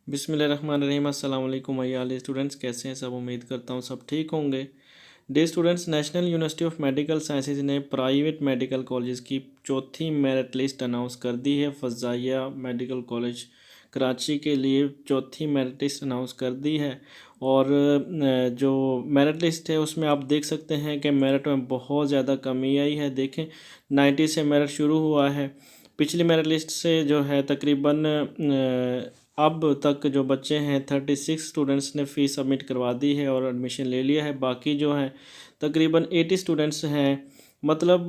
बिस्मिल्लाहिर्रहमानिर्रहीम अस्सलाम वालेकुम आले स्टूडेंट्स, कैसे हैं सब। उम्मीद करता हूँ सब ठीक होंगे। Day students, national university of medical sciences ने प्राइवेट मेडिकल कॉलेज की चौथी मेरिट लिस्ट अनाउंस कर दी है। फ़ज़ाइया मेडिकल कॉलेज कराची के लिए चौथी मेरिट लिस्ट अनाउंस कर दी है। और जो मेरिट लिस्ट है उसमें आप देख सकते हैं कि मेरिट में बहुत ज़्यादा कमी आई है। देखें 90 से मेरिट शुरू हुआ है। पिछली मेरिट लिस्ट से जो है तकरीबन अब तक जो बच्चे हैं 36 स्टूडेंट्स ने फ़ीस सबमिट करवा दी है और एडमिशन ले लिया है। बाकी जो हैं तकरीबन 80 स्टूडेंट्स हैं। मतलब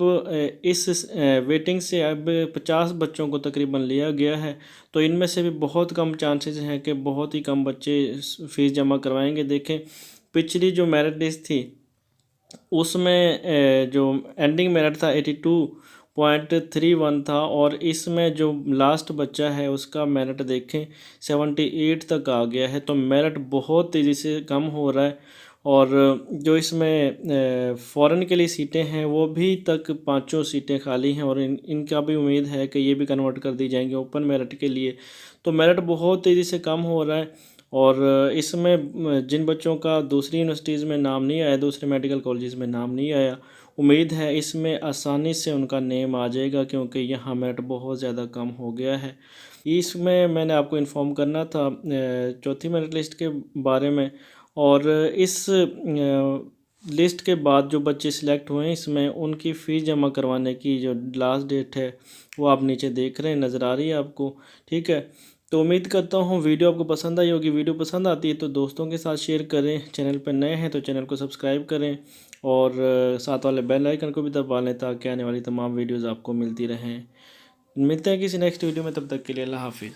इस वेटिंग से अब 50 बच्चों को तकरीबन लिया गया है। तो इनमें से भी बहुत कम चांसेस हैं कि बहुत ही कम बच्चे फ़ीस जमा करवाएंगे। देखें पिछली जो मेरिट लिस्ट थी उसमें जो एंडिंग मेरिट था 82.31 था और इसमें जो लास्ट बच्चा है उसका मेरिट देखें 78 तक आ गया है। तो मेरिट बहुत तेज़ी से कम हो रहा है। और जो इसमें फ़ॉरेन के लिए सीटें हैं वो भी तक 5 सीटें खाली हैं और इनका भी उम्मीद है कि ये भी कन्वर्ट कर दी जाएंगी ओपन मेरिट के लिए। तो मेरिट बहुत तेज़ी से कम हो रहा है। और इसमें जिन बच्चों का दूसरी यूनिवर्सिटीज़ में नाम नहीं आया, दूसरे मेडिकल कॉलेजेस में नाम नहीं आया, उम्मीद है इसमें आसानी से उनका नेम आ जाएगा क्योंकि यहाँ मेरिट बहुत ज़्यादा कम हो गया है। इसमें मैंने आपको इन्फॉर्म करना था चौथी मेरिट लिस्ट के बारे में। और इस लिस्ट के बाद जो बच्चे सिलेक्ट हुए हैं इसमें उनकी फ़ीस जमा करवाने की जो लास्ट डेट है वो आप नीचे देख रहे हैं, नज़र आ रही है आपको। ठीक है, तो उम्मीद करता हूँ वीडियो आपको पसंद आई होगी। वीडियो पसंद आती है तो दोस्तों के साथ शेयर करें। चैनल पर नए हैं तो चैनल को सब्सक्राइब करें और साथ वाले बेल आइकन को भी दबा लें ताकि आने वाली तमाम वीडियोज़ आपको मिलती रहें। मिलते हैं किसी नेक्स्ट वीडियो में, तब तक के लिए अल्लाह हाफिज़।